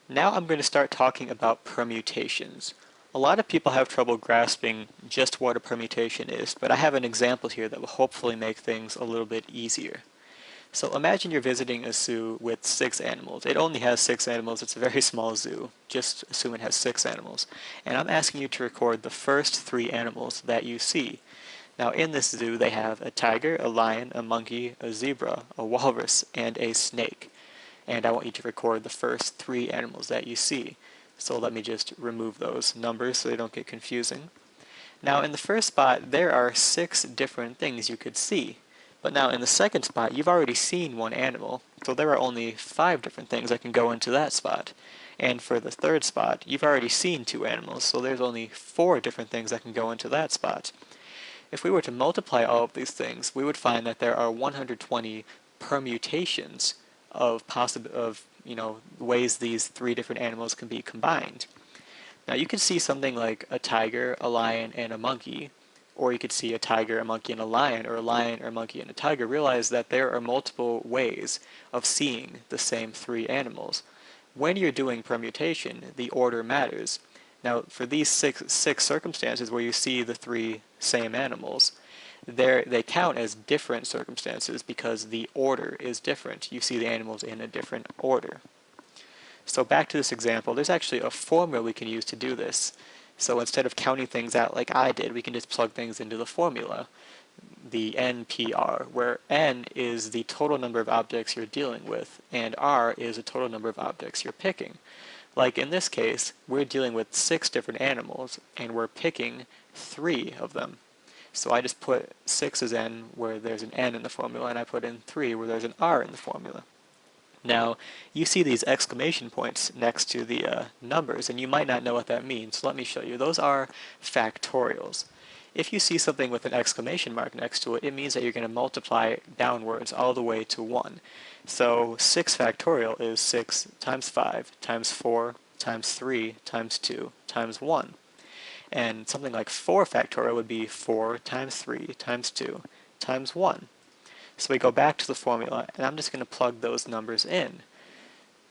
Now I'm going to start talking about permutations. A lot of people have trouble grasping just what a permutation is, but I have an example here that will hopefully make things a little bit easier. So imagine you're visiting a zoo with 6 animals. It only has 6 animals. It's a very small zoo. Just assume it has 6 animals. And I'm asking you to record the first 3 animals that you see. Now in this zoo they have a tiger, a lion, a monkey, a zebra, a walrus, and a snake. And I want you to record the first 3 animals that you see. So let me just remove those numbers so they don't get confusing. Now in the first spot there are 6 different things you could see. But now in the second spot you've already seen 1 animal, so there are only 5 different things that can go into that spot. And for the third spot you've already seen 2 animals, so there's only 4 different things that can go into that spot. If we were to multiply all of these things, we would find that there are 120 permutations of ways these 3 different animals can be combined. Now you could see something like a tiger, a lion, and a monkey, or you could see a tiger, a monkey, and a lion, or a lion, or a monkey, and a tiger. Realize that there are multiple ways of seeing the same 3 animals. When you're doing permutation, the order matters. Now, for these six circumstances where you see the 3 same animals, they count as different circumstances because the order is different. You see the animals in a different order. So back to this example, there's actually a formula we can use to do this. So instead of counting things out like I did, we can just plug things into the formula, the NPR, where N is the total number of objects you're dealing with, and R is the total number of objects you're picking. Like in this case, we're dealing with 6 different animals, and we're picking 3 of them. So I just put 6 as N where there's an N in the formula, and I put in 3 where there's an R in the formula. Now, you see these exclamation points next to the numbers, and you might not know what that means, so let me show you. Those are factorials. If you see something with an exclamation mark next to it, it means that you're going to multiply downwards all the way to 1. So 6 factorial is 6 times 5 times 4 times 3 times 2 times 1. And something like 4 factorial would be 4 times 3 times 2 times 1. So we go back to the formula, and I'm just going to plug those numbers in,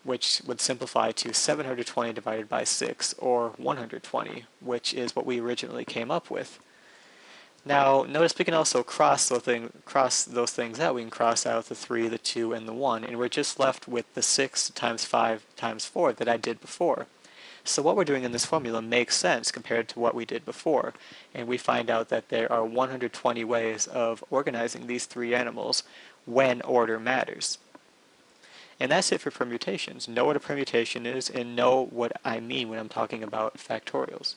which would simplify to 720 divided by 6, or 120, which is what we originally came up with. Now, notice we can also cross those things out. We can cross out the 3, the 2, and the 1, and we're just left with the 6 times 5 times 4 that I did before. So what we're doing in this formula makes sense compared to what we did before, and we find out that there are 120 ways of organizing these 3 animals when order matters. And that's it for permutations. Know what a permutation is and know what I mean when I'm talking about factorials.